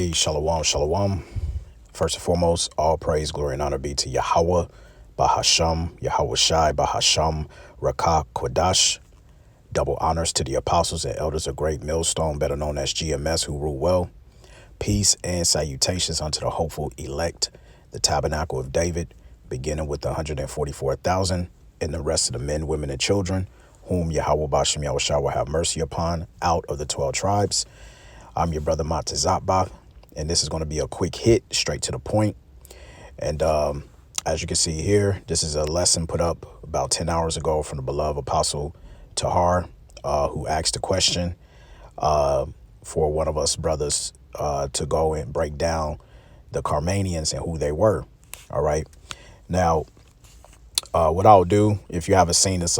Hey, shalom, shalom. First and foremost, all praise, glory, and honor be to Yahweh, Bahasham, Yahweh Shai, Bahasham, Rakah, Kodash. Double honors to the apostles and elders of Great Millstone, better known as GMS, who rule well. Peace and salutations unto the hopeful elect, the tabernacle of David, beginning with the 144,000 and the rest of the men, women, and children, whom Yahweh Bashem Yahweh Shai will have mercy upon out of the 12 tribes. I'm your brother Matazatba, and this is going to be a quick hit, straight to the point. And as you can see here, this is a lesson put up about 10 hours ago from the beloved Appstle Tahar, who asked a question for one of us brothers to go and break down the CARMANIANS and who they were. All right. Now, what I'll do, if you haven't seen this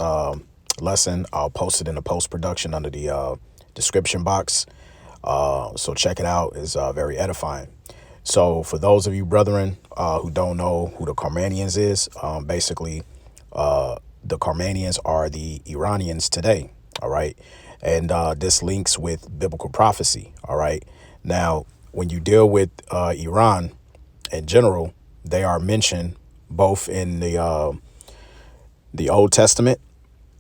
lesson, I'll post it in the post-production under the description box. So check it out. It's very edifying. So for those of you brethren who don't know who the CARMANIANS is, basically the CARMANIANS are the Iranians today. All right. And this links with biblical prophecy. All right. Now, when you deal with Iran in general, they are mentioned both in the Old Testament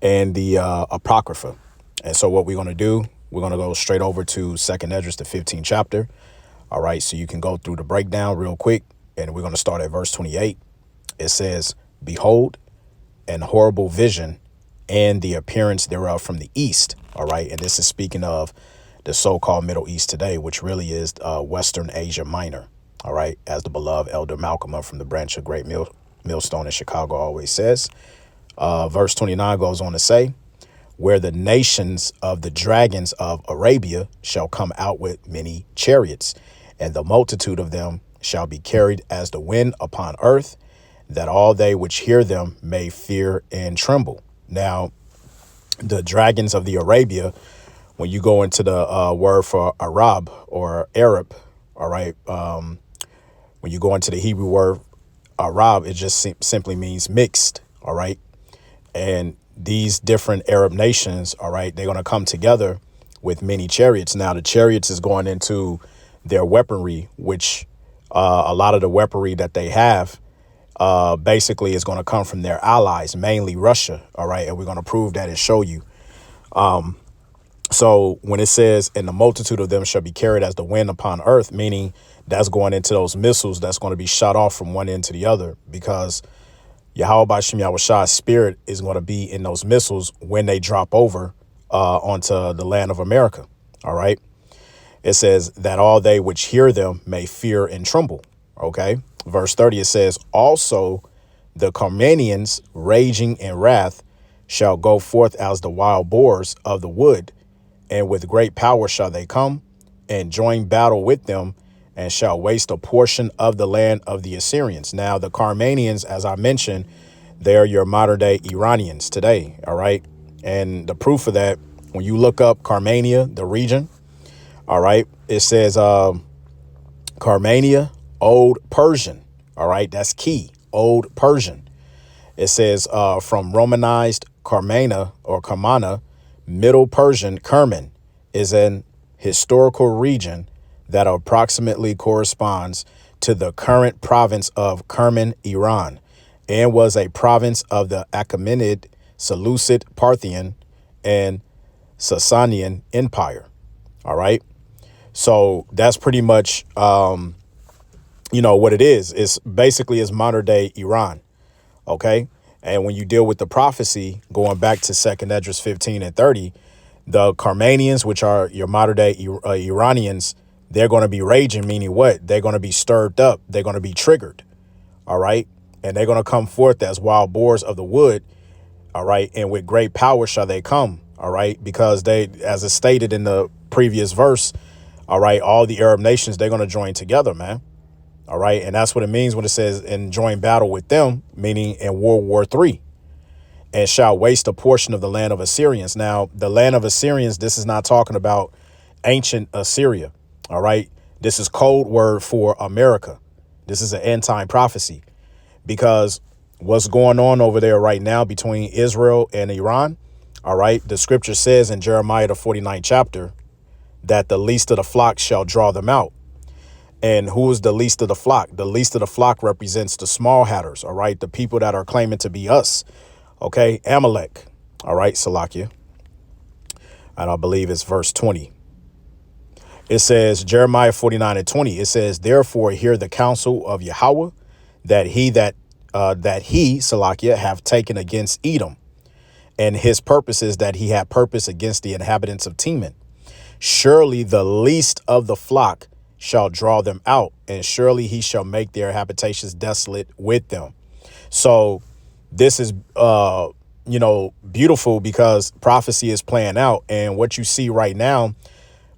and the Apocrypha. And so what we're going to do, we're going to go straight over to 2nd Esdras, the 15th chapter. All right, so you can go through the breakdown real quick, and we're going to start at verse 28. It says, "Behold, an horrible vision and the appearance thereof from the east." All right, and this is speaking of the so-called Middle East today, which really is Western Asia Minor. All right, as the beloved Elder Malcolm from the branch of Great Millstone in Chicago always says. Verse 29 goes on to say, "Where the nations of the dragons of Arabia shall come out with many chariots, and the multitude of them shall be carried as the wind upon earth, that all they which hear them may fear and tremble." Now, the dragons of the Arabia, when you go into the word for Arab or Arab, all right, when you go into the Hebrew word Arab, it just simply means mixed, all right? And these different Arab nations, all right, they're going to come together with many chariots. Now, the chariots is going into their weaponry, which a lot of the weaponry that they have basically is going to come from their allies, mainly Russia. All right. And we're going to prove that and show you. So when it says, "and the multitude of them shall be carried as the wind upon earth," meaning that's going into those missiles that's going to be shot off from one end to the other, because Yahweh Bashem Yahweh Shai's spirit is going to be in those missiles when they drop over onto the land of America. All right. It says that all they which hear them may fear and tremble. OK, verse 30, it says, "Also the CARMANIANS raging in wrath shall go forth as the wild boars of the wood, and with great power shall they come and join battle with them, and shall waste a portion of the land of the Assyrians." Now, the CARMANIANS, as I mentioned, they're your modern day Iranians today. All right. And the proof of that, when you look up Carmania, the region, all right, it says Carmania, Old Persian. All right. That's key. Old Persian. It says from Romanized Carmana or Carmana, Middle Persian Kerman is an historical region that approximately corresponds to the current province of Kerman, Iran, and was a province of the Achaemenid, Seleucid, Parthian, and Sasanian Empire. All right. So that's pretty much, what it is. It's basically is modern day Iran. OK. And when you deal with the prophecy going back to 2nd Esdras 15 and 30, the CARMANIANS, which are your modern day Iranians, they're going to be raging, meaning what? They're going to be stirred up. They're going to be triggered. All right. And they're going to come forth as wild boars of the wood. All right. And with great power shall they come. All right. Because they, as is stated in the previous verse, all right, all the Arab nations, they're going to join together, man. All right. And that's what it means when it says and join battle with them, meaning in World War III, and shall waste a portion of the land of Assyrians. Now, the land of Assyrians, this is not talking about ancient Assyria. All right. This is code word for America. This is an end time prophecy, because what's going on over there right now between Israel and Iran. All right. The scripture says in Jeremiah, the 49th chapter, that the least of the flock shall draw them out. And who is the least of the flock? The least of the flock represents the small hatters, all right? The people that are claiming to be us, okay? Amalek, all right, Salakia. And I believe it's verse 20. It says, Jeremiah 49:20, it says, therefore hear the counsel of Yahweh that he, Salakia, have taken against Edom, and his purposes that he had purpose against the inhabitants of Teman. Surely the least of the flock shall draw them out, and surely he shall make their habitations desolate with them. So this is, beautiful, because prophecy is playing out. And what you see right now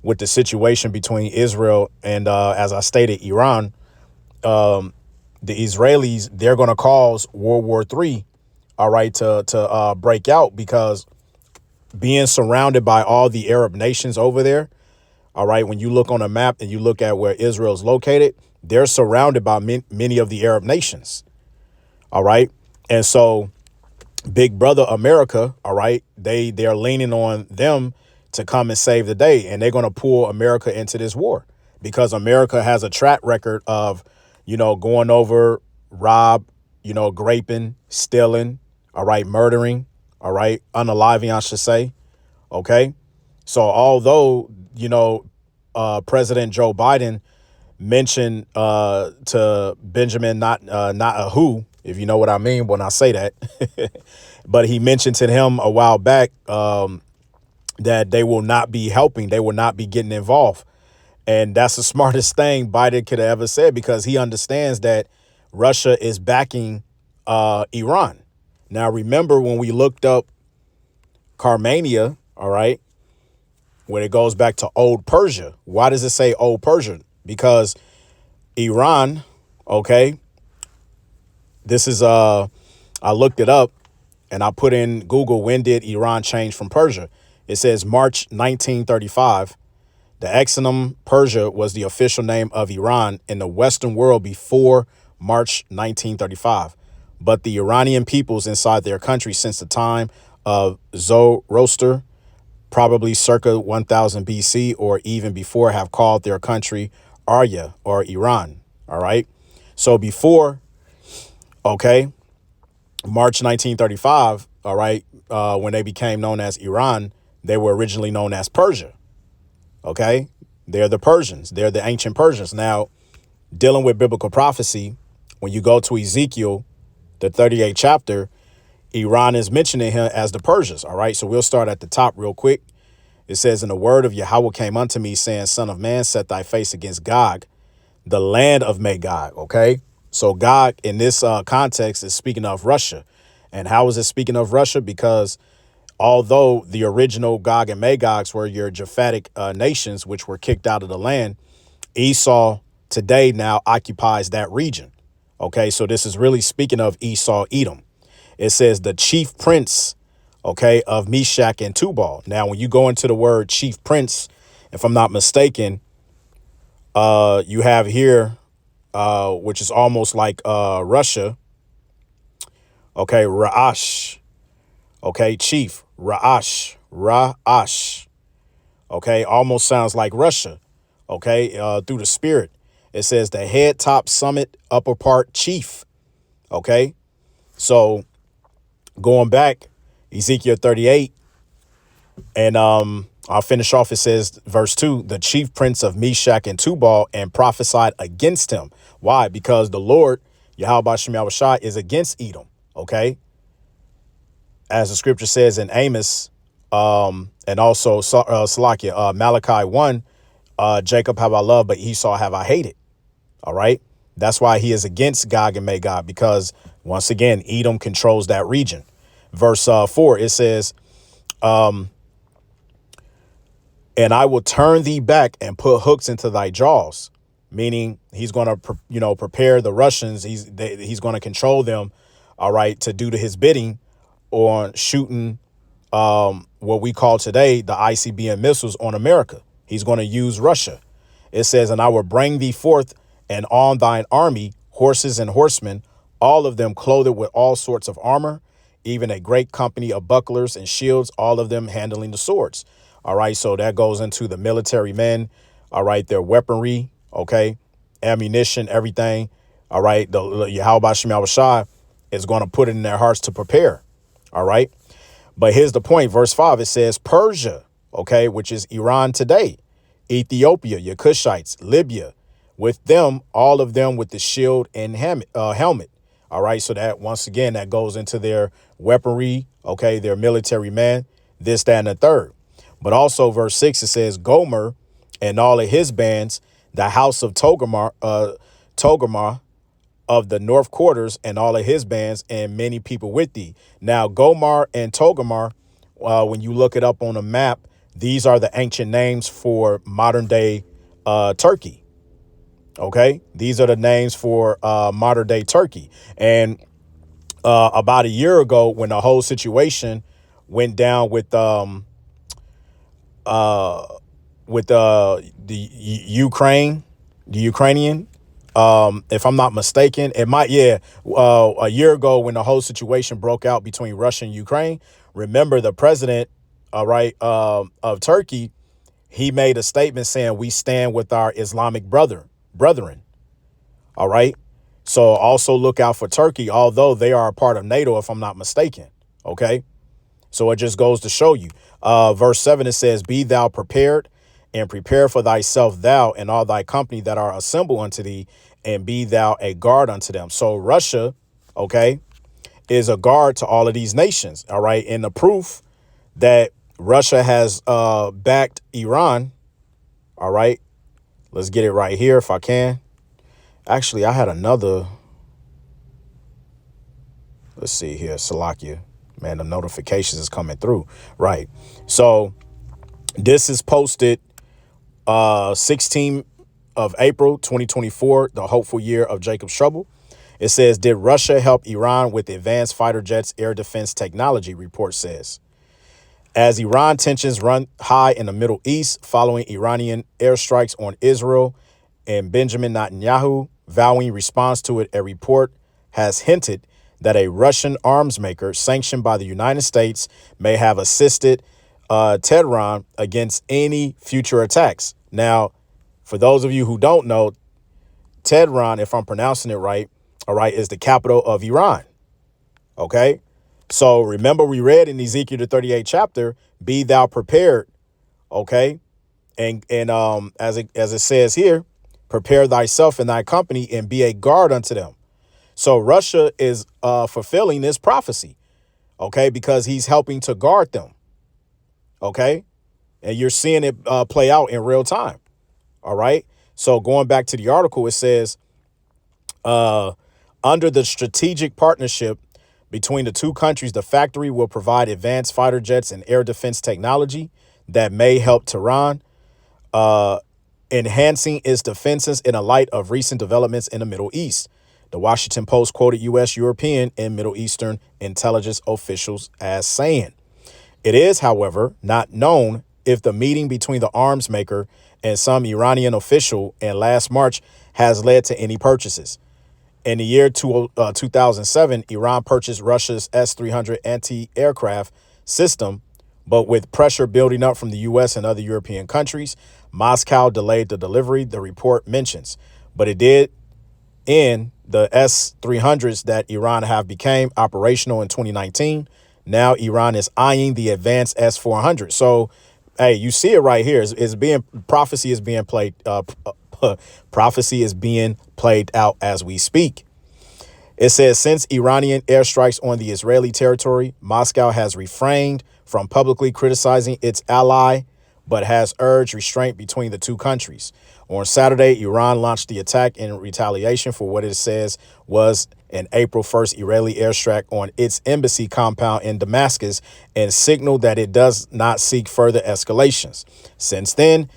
with the situation between Israel and, as I stated, Iran, the Israelis, they're going to cause World War III, all right, to break out, because being surrounded by all the Arab nations over there, all right, when you look on a map and you look at where Israel is located, they're surrounded by many of the Arab nations. All right. And so Big Brother America, all right, they're leaning on them to come and save the day. And they're going to pull America into this war, because America has a track record of, going over, graping, stealing, all right, murdering, all right, unaliving, I should say. OK, so although, President Joe Biden mentioned to Benjamin Netanyahu, if you know what I mean when I say that, but he mentioned to him a while back that they will not be helping. They will not be getting involved. And that's the smartest thing Biden could have ever said, because he understands that Russia is backing Iran. Now, remember when we looked up Carmania, all right, when it goes back to Old Persia. Why does it say Old Persia? Because Iran, okay, this is, I looked it up and I put in Google, when did Iran change from Persia? It says March 1935. The Exonum Persia was the official name of Iran in the Western world before March 1935. But the Iranian peoples inside their country since the time of Zoroaster, probably circa 1000 BC or even before, have called their country Arya, or Iran. All right. So before, okay, March 1935, all right, when they became known as Iran, they were originally known as Persia. Okay. They're the Persians. They're the ancient Persians. Now, dealing with biblical prophecy, when you go to Ezekiel, the 38th chapter, Iran is mentioning him as the Persians. All right. So we'll start at the top real quick. It says, and the word of Yahweh came unto me, saying, Son of man, set thy face against Gog, the land of Magog. OK, so Gog in this context is speaking of Russia. And how is it speaking of Russia? Because although the original Gog and Magogs were your Japhetic nations, which were kicked out of the land, Esau today now occupies that region. OK, so this is really speaking of Esau, Edom. It says the chief prince, OK, of Meshach and Tubal. Now, when you go into the word chief prince, if I'm not mistaken, you have here, which is almost like Russia. OK, Ra'ash. OK, chief, Ra'ash. OK, almost sounds like Russia. OK, through the spirit. It says the head, top, summit, upper part, chief. OK, so going back, Ezekiel 38, and I'll finish off. It says, verse 2, the chief prince of Meshach and Tubal, and prophesied against him. Why? Because the Lord, Yahweh Bashem Yahushua, is against Edom. OK, as the scripture says in Amos, and also Salakia, Malachi 1, Jacob have I loved, but Esau have I hated. All right. That's why he is against Gog and Magog, because once again, Edom controls that region. Verse 4, it says, and I will turn thee back and put hooks into thy jaws, meaning he's going to, prepare the Russians. He's going to control them. All right. To do to his bidding on shooting what we call today the ICBM missiles on America. He's going to use Russia. It says, and I will bring thee forth and on thine army, horses and horsemen, all of them clothed with all sorts of armor, even a great company of bucklers and shields, all of them handling the swords. All right. So that goes into the military men. All right. Their weaponry. OK. ammunition, everything. All right. The Yahweh Shem Yahweh Shai is going to put it in their hearts to prepare. All right. But here's the point. Verse 5, it says Persia, okay, which is Iran today, Ethiopia, your Cushites, Libya, with them, all of them with the shield and helmet. All right. So that once again, that goes into their weaponry. OK, their military man, this, that, and the third. But also verse 6, it says Gomer and all of his bands, the house of Togarmah of the north quarters and all of his bands and many people with thee. Now, Gomar and Togarmah, when you look it up on a map, these are the ancient names for modern day Turkey. OK, these are the names for modern day Turkey. And about a year ago, when the whole situation went down with the Ukrainian, if I'm not mistaken, it might, a year ago when the whole situation broke out between Russia and Ukraine. Remember the president, of Turkey, he made a statement saying we stand with our Islamic brethren. All right. So also look out for Turkey, although they are a part of NATO, if I'm not mistaken. OK, so it just goes to show you. Verse 7, it says, be thou prepared and prepare for thyself, thou and all thy company that are assembled unto thee, and be thou a guard unto them. So Russia, OK, is a guard to all of these nations. All right. And the proof that Russia has backed Iran. All right. Let's get it right here if I can. Actually, I had another. Let's see here. Salakia. Man, the notifications is coming through. Right. So this is posted 16 of April 2024, the hopeful year of Jacob's trouble. It says, did Russia help Iran with advanced fighter jets air defense technology? Report says. As Iran tensions run high in the Middle East following Iranian airstrikes on Israel and Benjamin Netanyahu vowing response to it, a report has hinted that a Russian arms maker sanctioned by the United States may have assisted Tehran against any future attacks. Now, for those of you who don't know, Tehran, if I'm pronouncing it right, all right, is the capital of Iran. OK, so remember, we read in Ezekiel the 38th chapter, be thou prepared. OK, and as it says here, prepare thyself and thy company and be a guard unto them. So Russia is fulfilling this prophecy, OK, because he's helping to guard them. OK, and you're seeing it play out in real time. All right. So going back to the article, it says under the strategic partnership between the two countries, the factory will provide advanced fighter jets and air defense technology that may help Tehran, enhancing its defenses in a light of recent developments in the Middle East. The Washington Post quoted U.S., European, and Middle Eastern intelligence officials as saying, it is, however, not known if the meeting between the arms maker and some Iranian official in last March has led to any purchases. In the year 2007, Iran purchased Russia's S-300 anti-aircraft system, but with pressure building up from the U.S. and other European countries, Moscow delayed the delivery, the report mentions. But it did end the S-300s that Iran have became operational in 2019. Now Iran is eyeing the advanced S-400. So, hey, you see it right here. Prophecy is being played. Prophecy is being played out as we speak. It says, since Iranian airstrikes on the Israeli territory, Moscow has refrained from publicly criticizing its ally, but has urged restraint between the two countries. On Saturday, Iran launched the attack in retaliation for what it says was an April 1st Israeli airstrike on its embassy compound in Damascus and signaled that it does not seek further escalations. Since then,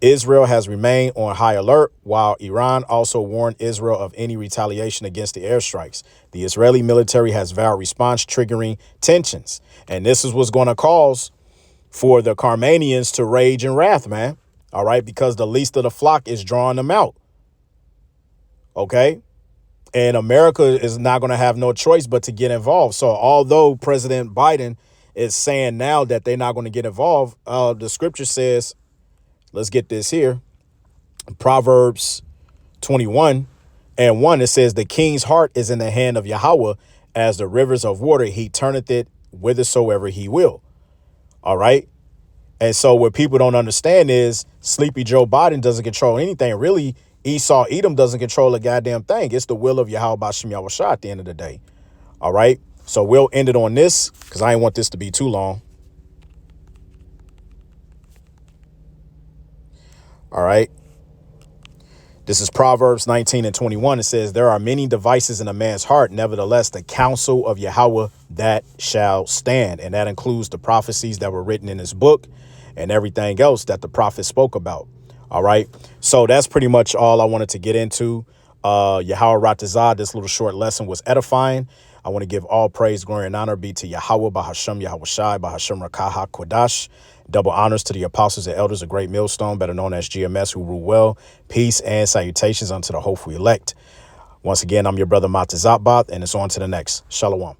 Israel has remained on high alert, while Iran also warned Israel of any retaliation against the airstrikes. The Israeli military has vowed response, triggering tensions. And this is what's going to cause for the CARMANIANS to rage in wrath, man. All right, because the least of the flock is drawing them out. OK, and America is not going to have no choice but to get involved. So although President Biden is saying now that they're not going to get involved, the scripture says, let's get this here. Proverbs 21 and 1, it says, the king's heart is in the hand of Yahweh as the rivers of water. He turneth it whithersoever he will. All right. And so what people don't understand is Sleepy Joe Biden doesn't control anything. Really, Esau Edom doesn't control a goddamn thing. It's the will of Yahweh Bashem Yahushua at the end of the day. All right. So we'll end it on this because I didn't want this to be too long. All right. This is Proverbs 19 and 21. It says, there are many devices in a man's heart. Nevertheless, the counsel of Yahweh that shall stand. And that includes the prophecies that were written in this book and everything else that the prophet spoke about. All right. So that's pretty much all I wanted to get into. Yahweh Ratazah, this little short lesson was edifying. I want to give all praise, glory, and honor be to Yahweh, Bahashem, Yahweh Shai, Bahashem Rakaha Kodash. Double honors to the apostles and elders, a great millstone, better known as GMS, who rule well. Peace and salutations unto the hopeful elect. Once again, I'm your brother Matazatbath, and it's on to the next. Shalom.